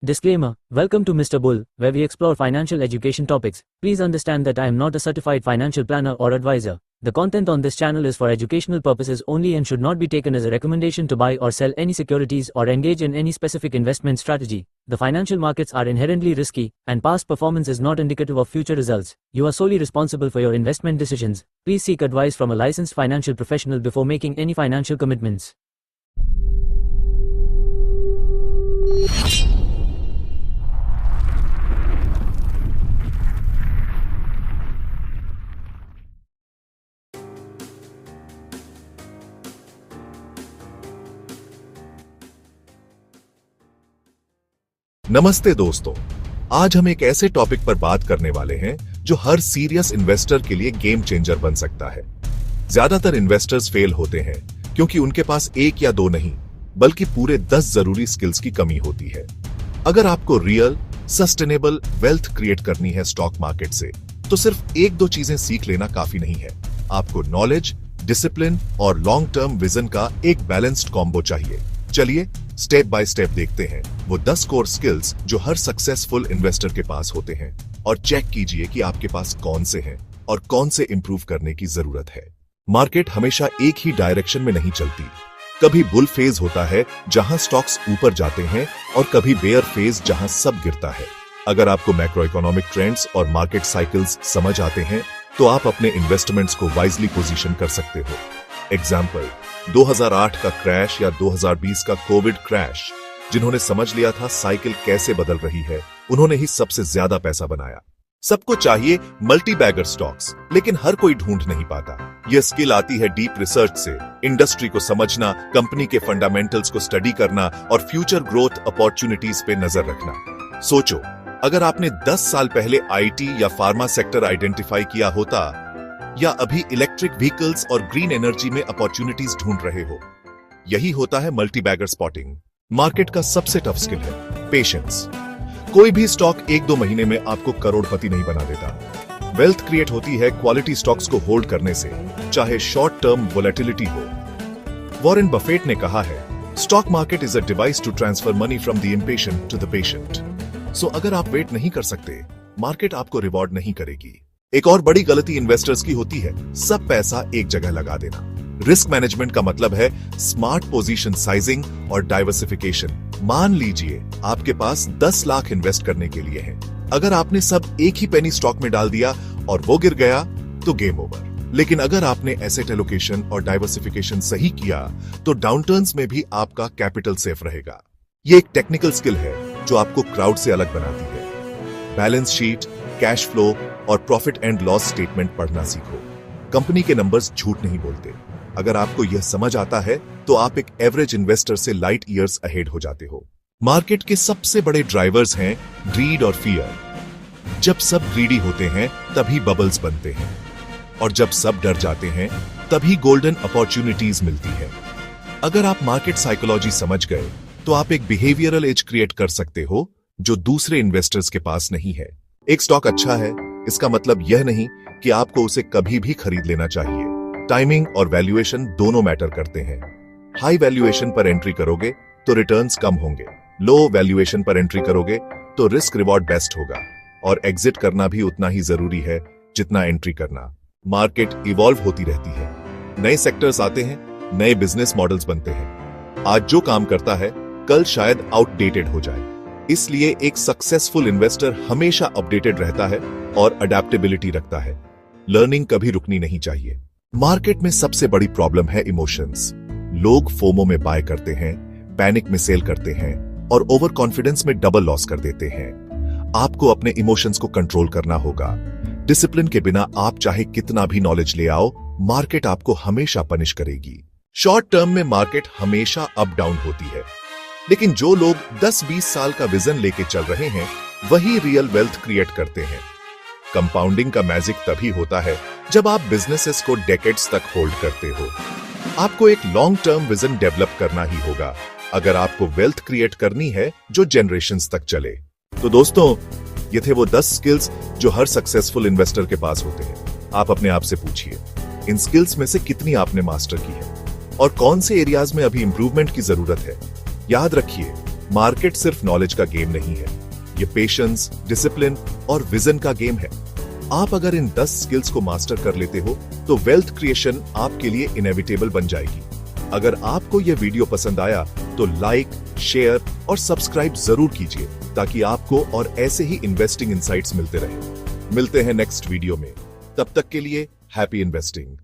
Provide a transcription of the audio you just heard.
Disclaimer: Welcome to Mr. Bull, where we explore financial education topics. Please understand that I am not a certified financial planner or advisor. The content on this channel is for educational purposes only and should not be taken as a recommendation to buy or sell any securities or engage in any specific investment strategy. The financial markets are inherently risky, and past performance is not indicative of future results. You are solely responsible for your investment decisions. Please seek advice from a licensed financial professional before making any financial commitments. नमस्ते दोस्तों, आज हम एक ऐसे topic पर बात करने वाले हैं जो हर सीरियस इन्वेस्टर के लिए गेम चेंजर बन सकता है। ज्यादातर इन्वेस्टर्स फेल होते हैं क्योंकि उनके पास एक या दो नहीं बल्कि पूरे 10 जरूरी स्किल्स की कमी होती है। अगर आपको रियल सस्टेनेबल वेल्थ क्रिएट करनी है स्टॉक मार्केट से, तो सिर्फ एक दो चीजें सीख लेना काफी नहीं है। आपको नॉलेज, डिसिप्लिन और लॉन्ग टर्म विजन का एक बैलेंस्ड कॉम्बो चाहिए। चलिए स्टेप बाय स्टेप देखते हैं वो 10 कोर स्किल्स जो हर सक्सेसफुल इन्वेस्टर के पास होते हैं, और चेक कीजिए कि आपके पास कौन से हैं और कौन से इंप्रूव करने की जरूरत है। मार्केट हमेशा एक ही डायरेक्शन में नहीं चलती। कभी बुल फेज होता है जहां स्टॉक्स ऊपर जाते हैं, और कभी बेयर फेज जहां सब गिरता है। अगर आपको मैक्रो इकोनॉमिक ट्रेंड्स और मार्केट साइकिल्स समझ आते हैं, तो आप अपने इन्वेस्टमेंट्स को वाइजली पोजीशन कर सकते हो। एग्जाम्पल 2008 का क्रैश या 2020 का कोविड क्रैश। जिन्होंने समझ लिया था साइकिल कैसे बदल रही है, उन्होंने ही सबसे ज्यादा पैसा बनाया। सबको चाहिए मल्टी बैगर स्टॉक्स, लेकिन हर कोई ढूंढ नहीं पाता। यह स्किल आती है डीप रिसर्च से। इंडस्ट्री को समझना, कंपनी के फंडामेंटल्स को स्टडी करना और फ्यूचर ग्रोथ अपॉर्चुनिटीज पे नजर रखना। सोचो, अगर आपने 10 साल पहले आईटी या फार्मा सेक्टर आइडेंटिफाई किया होता, या अभी इलेक्ट्रिक व्हीकल्स और ग्रीन एनर्जी में अपॉर्चुनिटीज ढूंढ रहे हो। यही होता है मल्टी बैगर स्पॉटिंग। मार्केट का सबसे टफ स्किल है पेशेंस। कोई भी स्टॉक 1-2 महीने में आपको करोड़पति नहीं बना देता। वेल्थ क्रिएट होती है क्वालिटी स्टॉक्स को होल्ड करने से, चाहे शॉर्ट टर्म वोलेटिलिटी हो। वॉरेन बफेट ने कहा है, stock market is a device to transfer money from the impatient to the patient. So अगर आप वेट नहीं कर सकते, मार्केट आपको रिवॉर्ड नहीं करेगी। एक और बड़ी गलती इन्वेस्टर्स की होती है, सब पैसा एक जगह लगा देना। रिस्क मैनेजमेंट का मतलब है स्मार्ट पोजीशन साइजिंग और डाइवर्सिफिकेशन। मान लीजिए आपके पास 10 लाख इन्वेस्ट करने के लिए है। अगर आपने सब एक ही पेनी स्टॉक में डाल दिया और वो गिर गया, तो गेम ओवर। लेकिन अगर आपने एसेट एलोकेशन और डाइवर्सिफिकेशन सही किया, तो डाउनटर्न्स में भी आपका कैपिटल सेफ रहेगा। ये एक टेक्निकल स्किल है जो आपको क्राउड से अलग बनाती है। बैलेंस शीट, कैश फ्लो और प्रॉफिट एंड लॉस स्टेटमेंट पढ़ना सीखो। कंपनी के नंबर्स झूठ नहीं बोलते। अगर आपको यह समझ आता है, तो आप एक एवरेज इन्वेस्टर से लाइट ईयर्स अहेड हो जाते हो। मार्केट के सबसे बड़े ड्राइवर्स हैं ग्रीड और फियर। जब सब ग्रीडी होते हैं, तभी बबल्स बनते हैं, और जब सब डर जाते हैं, तभी गोल्डन अपॉर्चुनिटीज मिलती है। अगर आप मार्केट साइकोलॉजी समझ गए, तो आप एक बिहेवियरल एज क्रिएट कर सकते हो जो दूसरे इन्वेस्टर्स के पास नहीं है। एक स्टॉक अच्छा है, इसका मतलब यह नहीं कि आपको उसे कभी भी खरीद लेना चाहिए। टाइमिंग और वैल्यूएशन दोनों मैटर करते हैं। हाई वैल्यूएशन पर एंट्री करोगे तो रिटर्न्स कम होंगे। लो वैल्यूएशन पर एंट्री करोगे तो रिस्क रिवॉर्ड बेस्ट होगा, और एग्जिट करना भी उतना ही जरूरी है जितना एंट्री करना। मार्केट इवॉल्व होती रहती है। नए सेक्टर्स आते हैं, नए बिजनेस मॉडल्स बनते हैं। आज जो काम करता है, कल शायद आउटडेटेड हो जाए। इसलिए एक सक्सेसफुल इन्वेस्टर हमेशा अपडेटेड रहता है और अडेप्टेबिलिटी रखता है। लर्निंग कभी रुकनी नहीं चाहिए। मार्केट में सबसे बड़ी प्रॉब्लम है इमोशंस। लोग फोमो में बाय करते हैं, पैनिक में सेल करते हैं, और ओवर कॉन्फिडेंस में डबल लॉस कर देते हैं। आपको अपने इमोशंस को कंट्रोल करना होगा। डिसिप्लिन के बिना आप चाहे कितना भी नॉलेज ले आओ, मार्केट आपको हमेशा पनिश करेगी। शॉर्ट टर्म में मार्केट हमेशा अप डाउन होती है, लेकिन जो लोग 10-20 साल का विजन लेके चल रहे हैं, वही रियल वेल्थ क्रिएट करते हैं। कंपाउंडिंग का मैजिक तभी होता है जब आप बिजनेसेस को डेकेड्स तक होल्ड करते हो। आपको एक लॉन्ग टर्म विजन डेवलप करना ही होगा अगर आपको वेल्थ क्रिएट करनी है जो जनरेशंस तक चले। तो दोस्तों, ये थे वो 10 स्किल्स जो हर सक्सेसफुल इन्वेस्टर के पास होते हैं। आप अपने आप से पूछिए, इन स्किल्स में से कितनी आपने मास्टर की है और कौन से एरियाज में अभी इंप्रूवमेंट की जरूरत है। याद रखिए, मार्केट सिर्फ नॉलेज का गेम नहीं है, ये पेशेंस, डिसिप्लिन और विजन का गेम है। आप अगर इन 10 स्किल्स को मास्टर कर लेते हो तो वेल्थ क्रिएशन आपके लिए इनएविटेबल बन जाएगी। अगर आपको यह वीडियो पसंद आया तो लाइक, शेयर और सब्सक्राइब जरूर कीजिए ताकि आपको और ऐसे ही इन्वेस्टिंग इनसाइट्स मिलते रहें। मिलते हैं नेक्स्ट वीडियो में, तब तक के लिए हैप्पी इन्वेस्टिंग।